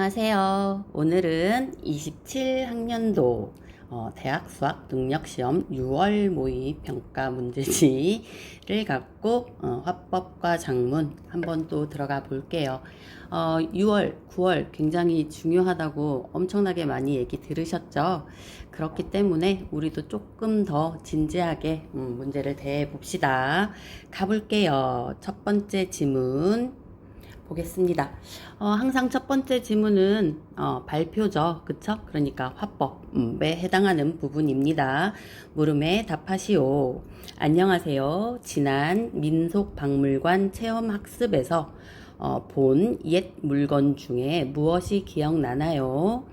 안녕하세요. 오늘은 27학년도 대학 수학 능력시험 6월 모의 평가 문제지를 갖고 화법과 작문 한번 또 들어가 볼게요. 6월, 9월 굉장히 중요하다고 엄청나게 많이 얘기 들으셨죠? 그렇기 때문에 우리도 조금 더 진지하게 문제를 대해 봅시다. 가볼게요. 첫 번째 지문 보겠습니다. 항상 첫 번째 지문은 발표죠. 그쵸? 그러니까 화법에 해당하는 부분입니다. 물음에 답하시오. 안녕하세요. 지난 민속박물관 체험학습에서 본 옛 물건 중에 무엇이 기억나나요?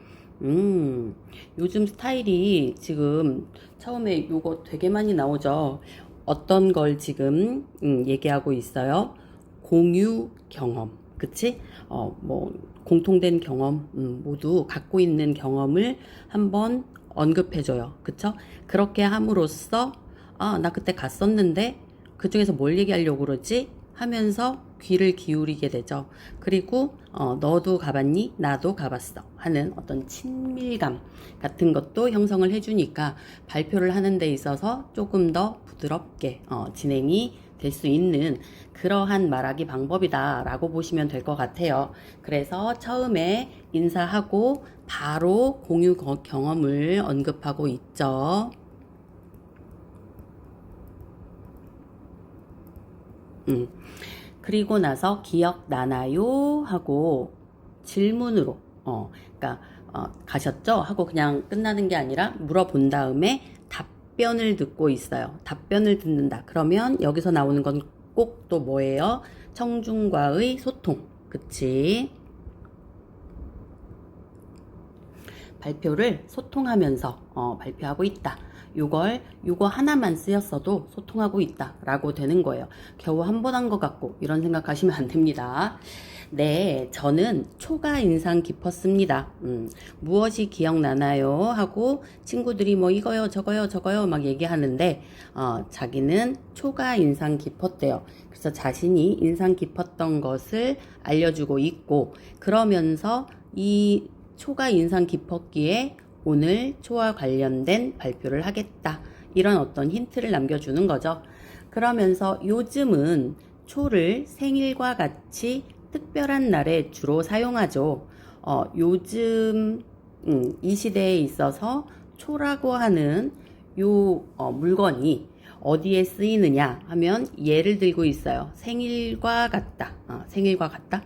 요즘 스타일이 지금 처음에 요거 되게 많이 나오죠. 어떤 걸 지금 얘기하고 있어요? 공유 경험, 그치? 뭐 공통된 경험, 모두 갖고 있는 경험을 한번 언급해줘요, 그쵸? 그렇게 함으로써 나 그때 갔었는데 그 중에서 뭘 얘기하려고 그러지? 하면서 귀를 기울이게 되죠. 그리고 너도 가봤니? 나도 가봤어 하는 어떤 친밀감 같은 것도 형성을 해주니까 발표를 하는 데 있어서 조금 더 부드럽게 진행이 될 수 있는 그러한 말하기 방법이다 라고 보시면 될 것 같아요. 그래서 처음에 인사하고 바로 공유 경험을 언급하고 있죠. 그리고 나서 기억나나요? 하고 질문으로 그러니까 가셨죠? 하고 그냥 끝나는 게 아니라 물어본 다음에 답변을 듣고 있어요. 답변을 듣는다. 그러면 여기서 나오는 건 꼭 또 뭐예요? 청중과의 소통. 그치? 발표를 소통하면서 발표하고 있다. 요거 하나만 쓰였어도 소통하고 있다 라고 되는 거예요. 겨우 한 번 한 것 같고 이런 생각하시면 안 됩니다. 네, 저는 초가 인상 깊었습니다. 무엇이 기억나나요? 하고 친구들이 뭐 이거요 저거요 막 얘기하는데 자기는 초가 인상 깊었대요. 그래서 자신이 인상 깊었던 것을 알려주고 있고, 그러면서 이 초가 인상 깊었기에 오늘 초와 관련된 발표를 하겠다. 이런 어떤 힌트를 남겨주는 거죠. 그러면서 요즘은 초를 생일과 같이 특별한 날에 주로 사용하죠. 요즘 이 시대에 있어서 초라고 하는 요 물건이 어디에 쓰이느냐 하면 예를 들고 있어요. 생일과 같다. 생일과 같다?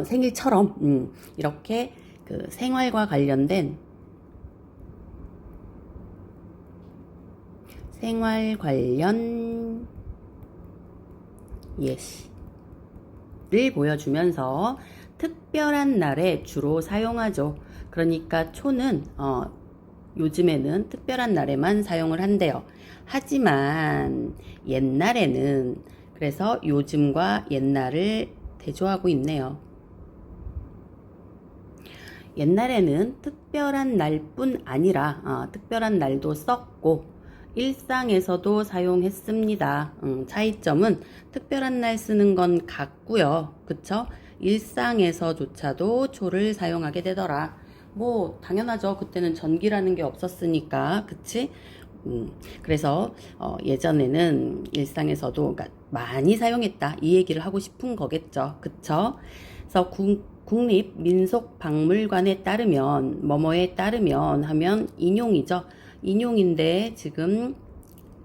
생일처럼 이렇게 그 생활과 관련된 생활 관련 예시를 보여주면서 특별한 날에 주로 사용하죠. 그러니까 초는 요즘에는 특별한 날에만 사용을 한대요. 하지만 옛날에는, 그래서 요즘과 옛날을 대조하고 있네요. 옛날에는 특별한 날뿐 아니라 특별한 날도 썼고 일상에서도 사용했습니다. 차이점은 특별한 날 쓰는 건 같고요. 그쵸? 일상에서조차도 초를 사용하게 되더라. 뭐 당연하죠. 그때는 전기라는 게 없었으니까. 그치? 그래서 예전에는 일상에서도 그러니까 많이 사용했다 이 얘기를 하고 싶은 거겠죠. 그쵸? 그래서 국립민속박물관에 따르면 뭐뭐에 따르면 하면 인용이죠. 인용인데 지금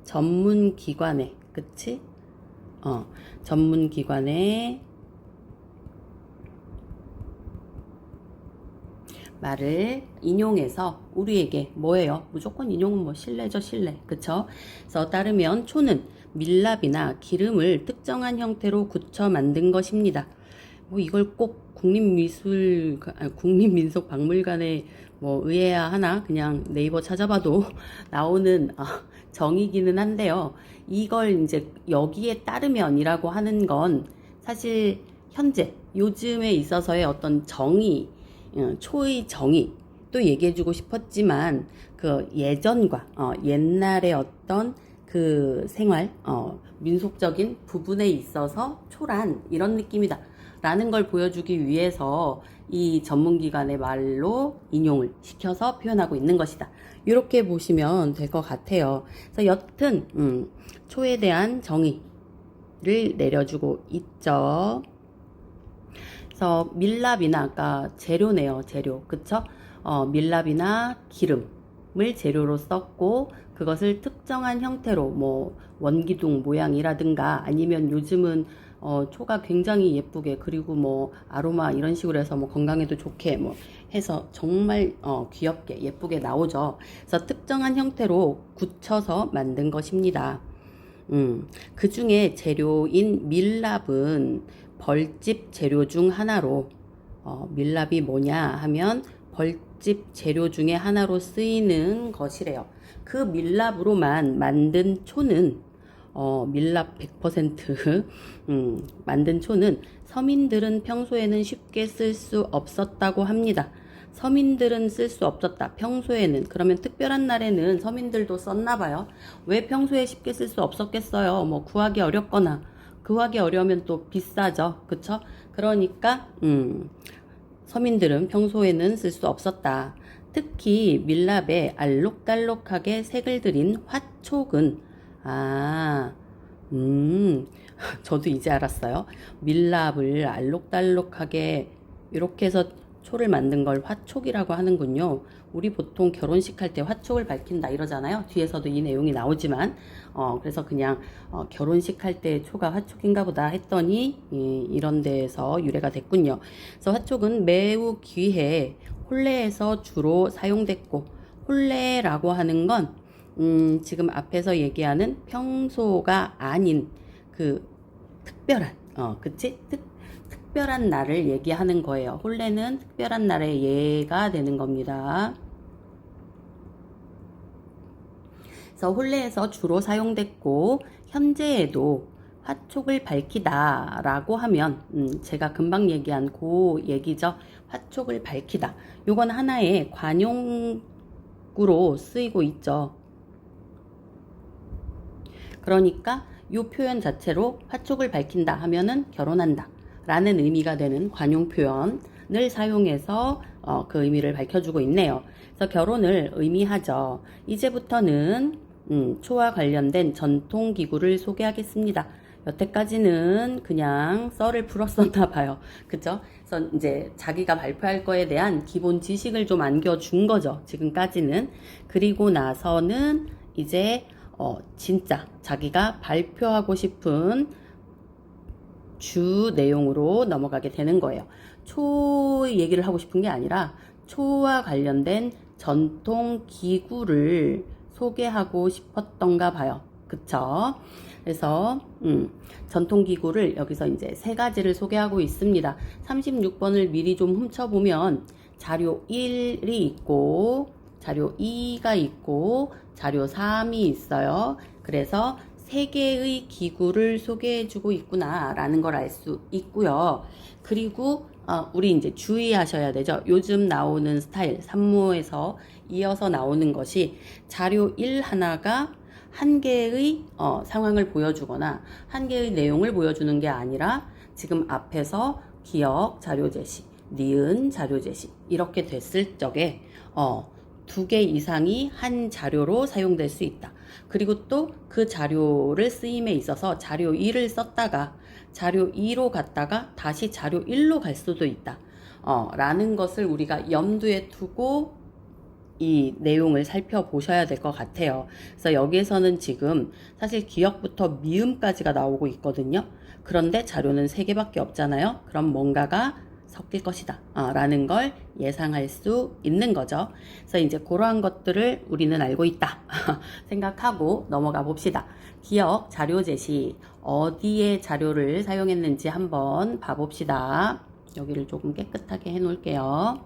전문기관에, 그치? 전문기관에 말을 인용해서 우리에게 뭐예요? 무조건 인용은 뭐 신뢰죠, 신뢰. 그쵸? 그래서 따르면 초는 밀랍이나 기름을 특정한 형태로 굳혀 만든 것입니다. 뭐 이걸 꼭 국립민속박물관에 뭐 의해야 하나? 그냥 네이버 찾아봐도 나오는 정의기는 한데요. 이걸 이제 여기에 따르면이라고 하는 건 사실 현재 요즘에 있어서의 어떤 정의, 초의 정의 또 얘기해주고 싶었지만 그 예전과 옛날의 어떤 그 생활 민속적인 부분에 있어서 초란 이런 느낌이다 라는 걸 보여주기 위해서 이 전문기관의 말로 인용을 시켜서 표현하고 있는 것이다. 이렇게 보시면 될 것 같아요. 그래서 여튼 초에 대한 정의를 내려주고 있죠. 그래서 밀랍이나 아까 재료네요. 재료. 그쵸? 밀랍이나 기름을 재료로 썼고 그것을 특정한 형태로 뭐 원기둥 모양이라든가 아니면 요즘은 초가 굉장히 예쁘게 그리고 뭐 아로마 이런 식으로 해서 뭐 건강에도 좋게 뭐 해서 정말 귀엽게 예쁘게 나오죠. 그래서 특정한 형태로 굳혀서 만든 것입니다. 그 중에 재료인 밀랍은 벌집 재료 중 하나로 밀랍이 뭐냐 하면 벌집 재료 중에 하나로 쓰이는 것이래요. 그 밀랍으로만 만든 초는 밀랍 100% 만든 초는 서민들은 평소에는 쉽게 쓸 수 없었다고 합니다. 서민들은 쓸 수 없었다. 평소에는. 그러면 특별한 날에는 서민들도 썼나 봐요. 왜 평소에 쉽게 쓸 수 없었겠어요? 뭐 구하기 어렵거나 구하기 어려우면 또 비싸죠. 그쵸? 그러니까 서민들은 평소에는 쓸 수 없었다. 특히 밀랍에 알록달록하게 색을 들인 화촉은 저도 이제 알았어요. 밀랍을 알록달록하게 이렇게 해서 초를 만든 걸 화촉이라고 하는군요. 우리 보통 결혼식 할 때 화촉을 밝힌다 이러잖아요. 뒤에서도 이 내용이 나오지만 그래서 그냥 결혼식 할 때 초가 화촉인가 보다 했더니 이런 데에서 유래가 됐군요. 그래서 화촉은 매우 귀해 혼례에서 주로 사용됐고 혼례라고 하는 건 지금 앞에서 얘기하는 평소가 아닌 그 특별한 그치? 특별한 날을 얘기하는 거예요. 혼례는 특별한 날의 예가 되는 겁니다. 그래서 혼례에서 주로 사용됐고 현재에도 화촉을 밝히다 라고 하면 제가 금방 얘기한 그 얘기죠. 화촉을 밝히다. 요건 하나의 관용구로 쓰이고 있죠. 그러니까 이 표현 자체로 화촉을 밝힌다 하면은 결혼한다 라는 의미가 되는 관용 표현을 사용해서 그 의미를 밝혀주고 있네요. 그래서 결혼을 의미하죠. 이제부터는 초와 관련된 전통기구를 소개하겠습니다. 여태까지는 그냥 썰을 풀었었나 봐요. 그죠? 그래서 이제 자기가 발표할 거에 대한 기본 지식을 좀 안겨준 거죠. 지금까지는. 그리고 나서는 이제 진짜 자기가 발표하고 싶은 주 내용으로 넘어가게 되는 거예요. 초 얘기를 하고 싶은 게 아니라 초와 관련된 전통 기구를 소개하고 싶었던가 봐요. 그쵸? 그래서 전통 기구를 여기서 이제 세 가지를 소개하고 있습니다. 36번을 미리 좀 훔쳐보면 자료 1이 있고 자료 2가 있고 자료 3이 있어요. 그래서 세 개의 기구를 소개해주고 있구나 라는 걸 알 수 있고요. 그리고 우리 이제 주의하셔야 되죠. 요즘 나오는 스타일 산모에서 이어서 나오는 것이 자료 1 하나가 한 개의 상황을 보여주거나 한 개의 내용을 보여주는 게 아니라 지금 앞에서 기억 자료 제시, 니은 자료 제시 이렇게 됐을 적에 두 개 이상이 한 자료로 사용될 수 있다. 그리고 또 그 자료를 쓰임에 있어서 자료 1을 썼다가 자료 2로 갔다가 다시 자료 1로 갈 수도 있다. 라는 것을 우리가 염두에 두고 이 내용을 살펴보셔야 될 것 같아요. 그래서 여기에서는 지금 사실 기억부터 미음까지가 나오고 있거든요. 그런데 자료는 3개밖에 없잖아요. 그럼 뭔가가 섞일 것이다 라는 걸 예상할 수 있는 거죠. 그래서 이제 그러한 것들을 우리는 알고 있다 생각하고 넘어가 봅시다. 기억 자료 제시 어디에 자료를 사용했는지 한번 봐봅시다. 여기를 조금 깨끗하게 해 놓을게요.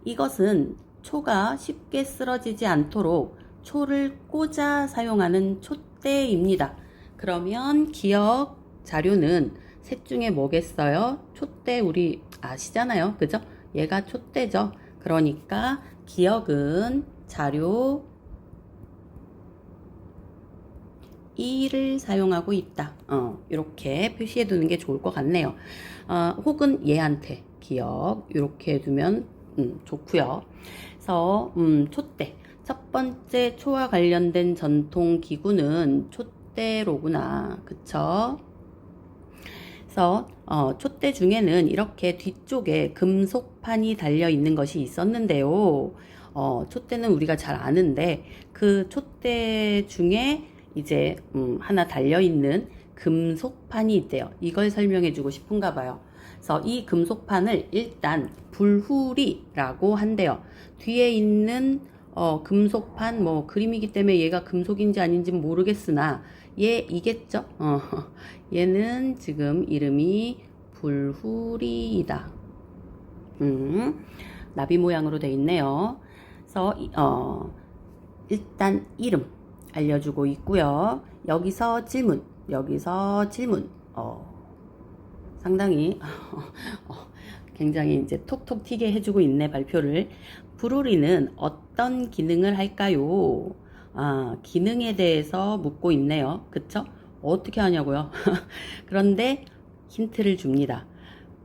이것은 초가 쉽게 쓰러지지 않도록 초를 꽂아 사용하는 촛대입니다. 그러면 기억 자료는 셋 중에 뭐겠어요? 촛대 우리 아시잖아요. 그죠? 얘가 촛대죠. 그러니까 기억은 자료 이를 사용하고 있다. 이렇게 표시해 두는 게 좋을 것 같네요. 혹은 얘한테 기억 이렇게 해두면 좋고요. 그래서 촛대 첫 번째 초와 관련된 전통 기구는 촛대로구나. 그쵸? 그래서 촛대 중에는 이렇게 뒤쪽에 금속판이 달려 있는 것이 있었는데요. 촛대는 우리가 잘 아는데 그 촛대 중에 이제 하나 달려 있는 금속판이 있대요. 이걸 설명해 주고 싶은가 봐요. 그래서 이 금속판을 일단 불후리라고 한대요. 뒤에 있는 금속판 뭐 그림이기 때문에 얘가 금속인지 아닌지 모르겠으나 얘 이겠죠? 얘는 지금 이름이 불후리이다. 나비 모양으로 되어 있네요. 그래서 일단 이름 알려주고 있고요. 여기서 질문. 상당히 굉장히 이제 톡톡 튀게 해주고 있네 발표를. 불후리는 어떤 기능을 할까요? 기능에 대해서 묻고 있네요. 그쵸? 어떻게 하냐고요? 그런데 힌트를 줍니다.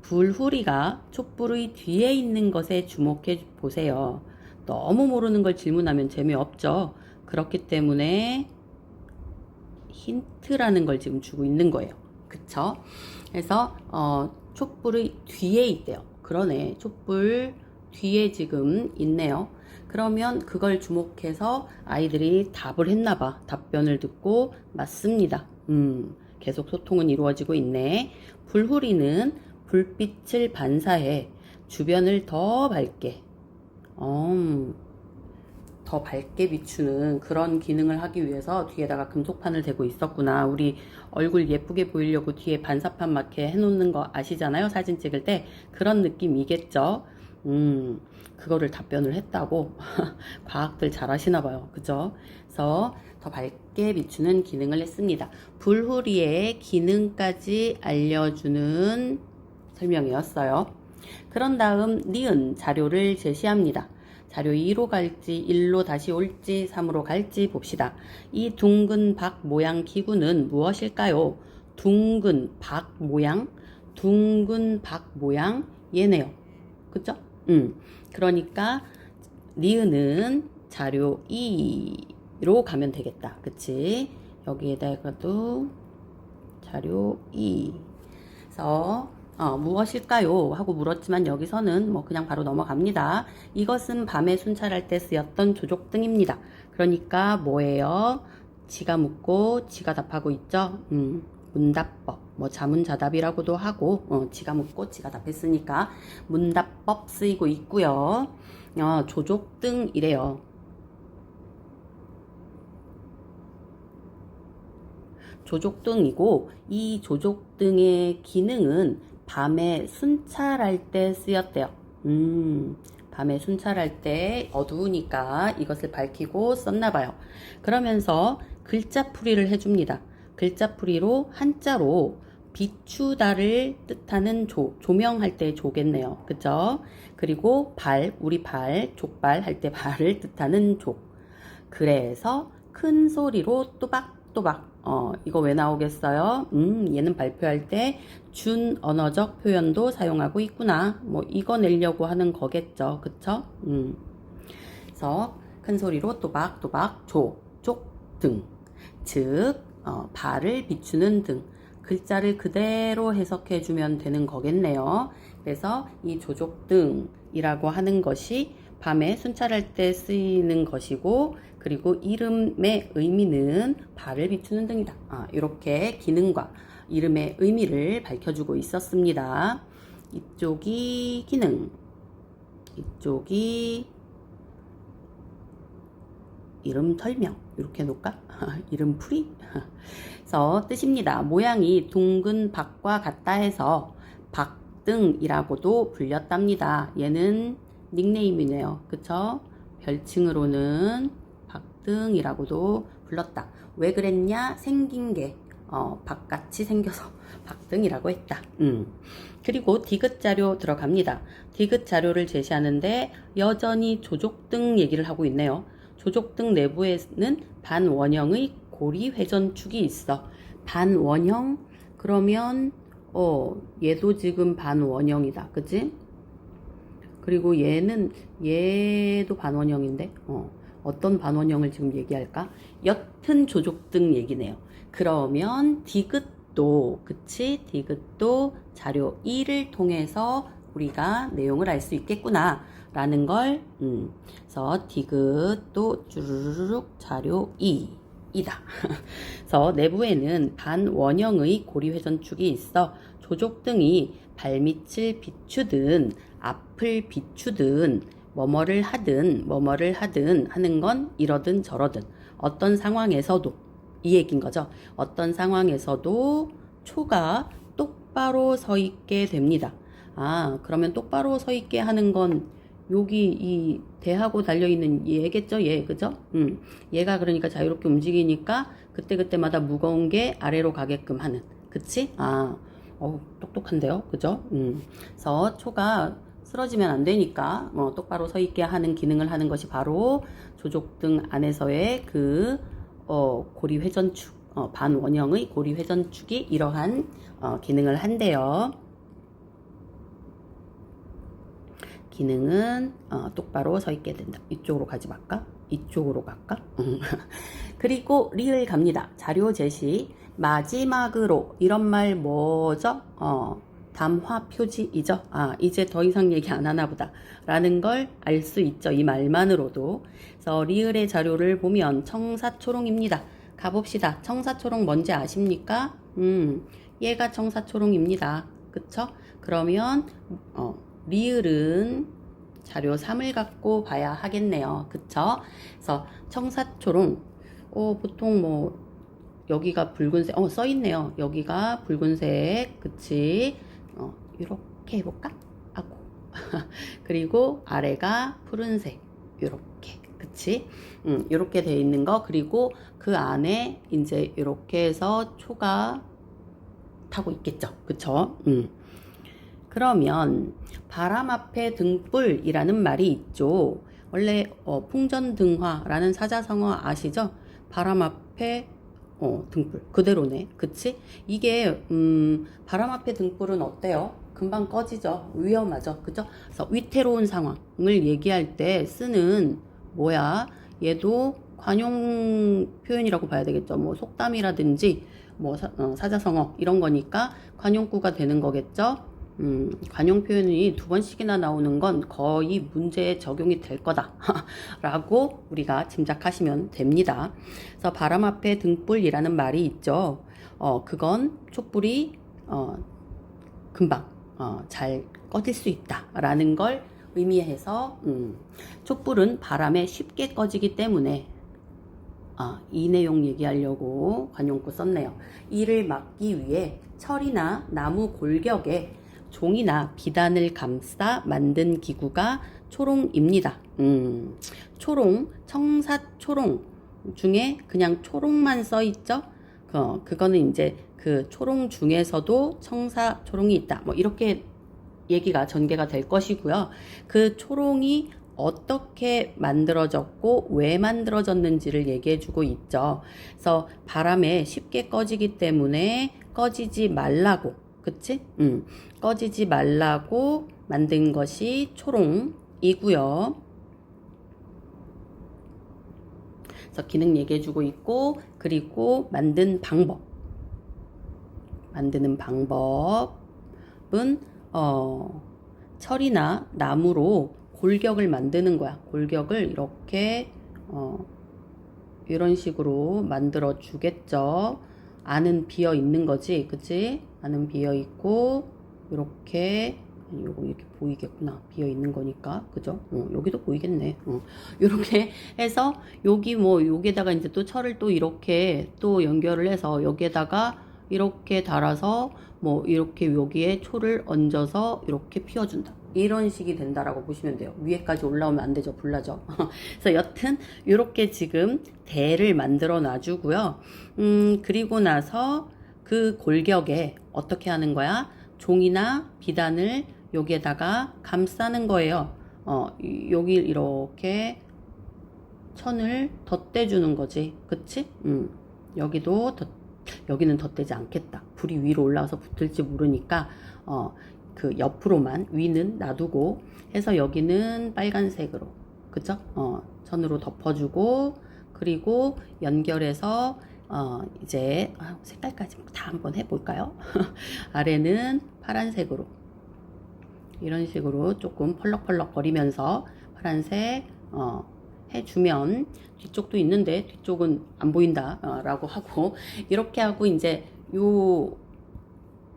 불후리가 촛불의 뒤에 있는 것에 주목해 보세요. 너무 모르는 걸 질문하면 재미없죠. 그렇기 때문에 힌트라는 걸 지금 주고 있는 거예요. 그쵸? 그래서 촛불의 뒤에 있대요. 그러네. 촛불 뒤에 지금 있네요. 그러면 그걸 주목해서 아이들이 답을 했나봐. 답변을 듣고 맞습니다. 계속 소통은 이루어지고 있네. 불후리는 불빛을 반사해 주변을 더 밝게 비추는 그런 기능을 하기 위해서 뒤에다가 금속판을 대고 있었구나. 우리 얼굴 예쁘게 보이려고 뒤에 반사판 막게 해놓는 거 아시잖아요. 사진 찍을 때. 그런 느낌이겠죠. 그거를 답변을 했다고. 과학들 잘하시나 봐요. 그죠? 그래서 더 밝게 비추는 기능을 했습니다. 불후리의 기능까지 알려주는 설명이었어요. 그런 다음 니은 자료를 제시합니다. 자료 2로 갈지 1로 다시 올지 3으로 갈지 봅시다. 이 둥근 박 모양 기구는 무엇일까요? 둥근 박 모양 얘네요. 그쵸? 그러니까 니은은 자료 2로 가면 되겠다. 그치? 여기에다가도 자료 2. 그래서 무엇일까요? 하고 물었지만 여기서는 뭐 그냥 바로 넘어갑니다. 이것은 밤에 순찰할 때 쓰였던 조족등입니다. 그러니까 뭐예요? 지가 묻고 지가 답하고 있죠? 문답법, 뭐 자문자답이라고도 하고 지가 묻고 지가 답했으니까 문답법 쓰이고 있고요. 조족등이래요. 조족등이고 이 조족등의 기능은 밤에 순찰할 때 쓰였대요. 밤에 순찰할 때 어두우니까 이것을 밝히고 썼나봐요. 그러면서 글자풀이를 해줍니다. 글자풀이로 한자로 비추다를 뜻하는 조명할 때 조겠네요. 그죠? 그리고 우리 족발 할 때 발을 뜻하는 족. 그래서 큰 소리로 또박또박 이거 왜 나오겠어요? 얘는 발표할 때 준 언어적 표현도 사용하고 있구나. 뭐 이거 내려고 하는 거겠죠. 그쵸? 그래서 큰 소리로 또박또박 족 등. 즉 발을 비추는 등. 글자를 그대로 해석해주면 되는 거겠네요. 그래서 이 조족등이라고 하는 것이 밤에 순찰할 때 쓰이는 것이고, 그리고 이름의 의미는 발을 비추는 등이다. 이렇게 기능과 이름의 의미를 밝혀주고 있었습니다. 이쪽이 기능, 이쪽이 이름 설명. 이렇게 놓을까? 이름 풀이? 그래서 뜻입니다. 모양이 둥근 박과 같다 해서 박등이라고도 불렸답니다. 얘는 닉네임이네요. 그쵸? 별칭으로는 박등이라고도 불렀다. 왜 그랬냐? 생긴 게 박같이 생겨서 박등이라고 했다. 그리고 디귿 자료 들어갑니다. 디귿 자료를 제시하는데 여전히 조족등 얘기를 하고 있네요. 조족등 내부에는 반원형의 고리 회전축이 있어. 반원형 그러면 얘도 지금 반원형이다. 그치? 그리고 얘도 반원형인데 어떤 반원형을 지금 얘기할까? 옅은 조족등 얘기네요. 그러면 디귿도 그치? 디귿도 자료 2를 통해서 우리가 내용을 알 수 있겠구나 라는 걸 그래서 디귿도 쭈르륵 자료 2이다. 그래서 내부에는 반원형의 고리회전축이 있어 조족등이 발밑을 비추든 앞을 비추든 뭐뭐를 하든 하는 건 이러든 저러든 어떤 상황에서도 이 얘기인 거죠. 어떤 상황에서도 초가 똑바로 서 있게 됩니다. 그러면 똑바로 서 있게 하는 건 여기 이 대하고 달려있는 얘겠죠? 얘, 그죠? 얘가 그러니까 자유롭게 움직이니까 그때그때마다 무거운 게 아래로 가게끔 하는. 그치? 똑똑한데요? 그죠? 그래서 초가 쓰러지면 안 되니까 똑바로 서 있게 하는 기능을 하는 것이 바로 조족등 안에서의 그 고리 회전축, 반원형의 고리 회전축이 이러한 기능을 한대요. 기능은 똑바로 서 있게 된다. 이쪽으로 가지 말까? 이쪽으로 갈까? 그리고 리을 갑니다. 자료 제시 마지막으로 이런 말 뭐죠? 담화 표지이죠. 이제 더 이상 얘기 안 하나 보다 라는 걸 알 수 있죠. 이 말만으로도. 그래서 리을의 자료를 보면 청사초롱입니다. 가봅시다. 청사초롱 뭔지 아십니까? 얘가 청사초롱입니다. 그쵸? 그러면 리을은 자료 3을 갖고 봐야 하겠네요. 그쵸? 그래서 청사초롱 보통 뭐 여기가 붉은색 써있네요. 여기가 붉은색 그치? 이렇게 해볼까? 그리고 아래가 푸른색 이렇게 그치? 이렇게 돼 있는 거 그리고 그 안에 이제 이렇게 해서 초가 타고 있겠죠. 그쵸? 그러면 바람 앞에 등불이라는 말이 있죠. 원래 풍전등화라는 사자성어 아시죠? 바람 앞에 등불 그대로네. 그치? 이게 바람 앞에 등불은 어때요? 금방 꺼지죠. 위험하죠. 그죠? 그래서 위태로운 상황을 얘기할 때 쓰는 뭐야? 얘도 관용 표현이라고 봐야 되겠죠. 뭐 속담이라든지 뭐 사자성어 이런 거니까 관용구가 되는 거겠죠. 관용 표현이 2번씩이나 나오는 건 거의 문제에 적용이 될 거다 라고 우리가 짐작하시면 됩니다. 그래서 바람 앞에 등불이라는 말이 있죠. 그건 촛불이 금방 잘 꺼질 수 있다 라는 걸 의미해서 촛불은 바람에 쉽게 꺼지기 때문에 이 내용 얘기하려고 관용구 썼네요. 이를 막기 위해 철이나 나무 골격에 종이나 비단을 감싸 만든 기구가 초롱입니다. 초롱, 청사초롱 중에 그냥 초롱만 써 있죠. 그거는 이제 그 초롱 중에서도 청사초롱이 있다. 뭐 이렇게 얘기가 전개가 될 것이고요. 그 초롱이 어떻게 만들어졌고 왜 만들어졌는지를 얘기해주고 있죠. 그래서 바람에 쉽게 꺼지기 때문에 꺼지지 말라고, 그치? 꺼지지 말라고 만든 것이 초롱이고요. 그래서 기능 얘기해주고 있고, 그리고 만드는 방법은 철이나 나무로 골격을 만드는 거야. 골격을 이렇게 이런 식으로 만들어 주겠죠. 안은 비어 있는 거지, 그치? 안은 비어 있고 이렇게 요거 이렇게 보이겠구나. 비어 있는 거니까, 그죠? 여기도 보이겠네. 이렇게 해서 여기 뭐 여기에다가 이제 또 철을 또 이렇게 또 연결을 해서 여기에다가 이렇게 달아서 뭐 이렇게 여기에 초를 얹어서 이렇게 피워준다. 이런 식이 된다라고 보시면 돼요. 위에까지 올라오면 안 되죠. 불나죠. 그래서 여튼 이렇게 지금 대를 만들어 놔주고요. 그리고 나서 그 골격에 어떻게 하는 거야? 종이나 비단을 여기에다가 감싸는 거예요. 여기 이렇게 천을 덧대주는 거지. 그치? 여기는 덧대지 않겠다. 불이 위로 올라와서 붙을지 모르니까 그 옆으로만 위는 놔두고 해서 여기는 빨간색으로 그쵸? 천으로 덮어주고 그리고 연결해서 이제 색깔까지 다 한번 해볼까요? 아래는 파란색으로 이런 식으로 조금 펄럭펄럭 거리면서 파란색 해주면 뒤쪽도 있는데 뒤쪽은 안 보인다 라고 하고 이렇게 하고 이제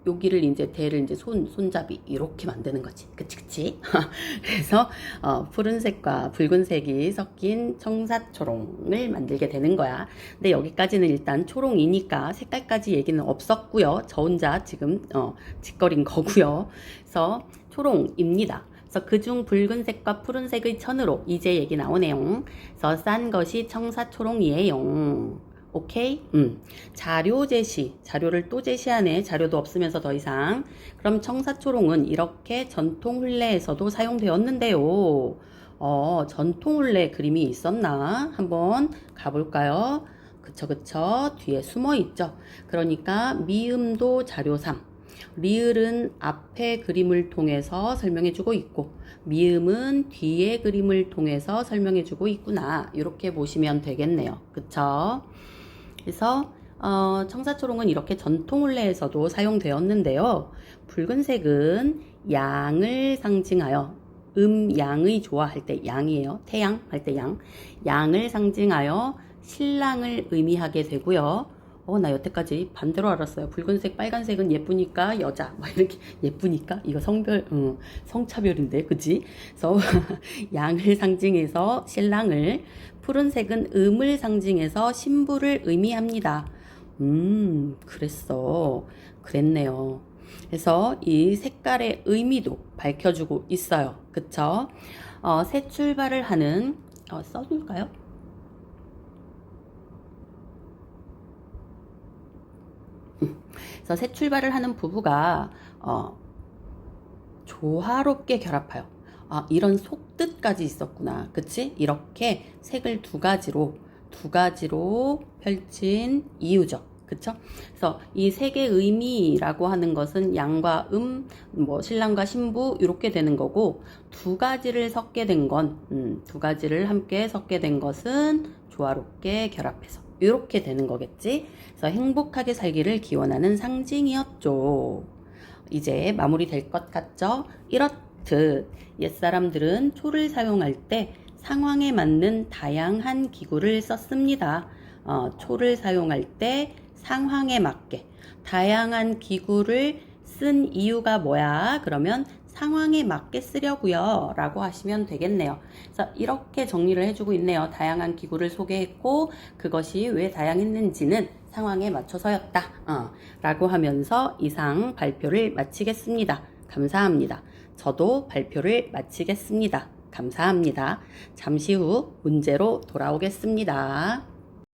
여기를 이제 대를 이제 손잡이 이렇게 만드는 거지. 그치? 그래서 푸른색과 붉은색이 섞인 청사초롱을 만들게 되는 거야. 근데 여기까지는 일단 초롱이니까 색깔까지 얘기는 없었고요. 저 혼자 지금 짓거린 거고요. 그래서 초롱입니다. 그래서 그중 붉은색과 푸른색의 천으로 이제 얘기 나오네요. 그래서 싼 것이 청사초롱이에요. 오케이? 자료 제시. 자료를 또 제시하네. 자료도 없으면서 더 이상. 그럼 청사초롱은 이렇게 전통 혼례에서도 사용되었는데요. 전통 혼례 그림이 있었나? 한번 가볼까요? 그쵸. 뒤에 숨어 있죠. 그러니까 미음도 자료 3. 리을은 앞에 그림을 통해서 설명해주고 있고 미음은 뒤에 그림을 통해서 설명해주고 있구나. 이렇게 보시면 되겠네요. 그쵸? 그래서 청사초롱은 이렇게 전통 혼례에서도 사용되었는데요. 붉은색은 양을 상징하여 양의 조화할 때 양이에요. 태양 할 때 양을 상징하여 신랑을 의미하게 되고요. 나 여태까지 반대로 알았어요. 붉은색, 빨간색은 예쁘니까 여자. 막 이렇게 예쁘니까 이거 성차별인데, 그치? 그래서 양을 상징해서 신랑을, 푸른색은 음을 상징해서 신부를 의미합니다. 그랬네요. 그래서 이 색깔의 의미도 밝혀주고 있어요. 그쵸? 새 출발을 하는, 써줄까요? 그래서 새 출발을 하는 부부가 조화롭게 결합하여 이런 속뜻까지 있었구나. 그치? 이렇게 색을 두 가지로 펼친 이유죠. 그쵸? 그래서 이 색의 의미라고 하는 것은 양과 신랑과 신부 이렇게 되는 거고 두 가지를 두 가지를 함께 섞게 된 것은 조화롭게 결합해서 이렇게 되는 거겠지. 그래서 행복하게 살기를 기원하는 상징이었죠. 이제 마무리될 것 같죠? 이렇듯 옛사람들은 초를 사용할 때 상황에 맞는 다양한 기구를 썼습니다. 초를 사용할 때 상황에 맞게 다양한 기구를 쓴 이유가 뭐야? 그러면 상황에 맞게 쓰려고요 라고 하시면 되겠네요. 그래서 이렇게 정리를 해주고 있네요. 다양한 기구를 소개했고 그것이 왜 다양했는지는 상황에 맞춰서였다 라고 하면서 이상 발표를 마치겠습니다. 감사합니다. 저도 발표를 마치겠습니다. 감사합니다. 잠시 후 문제로 돌아오겠습니다.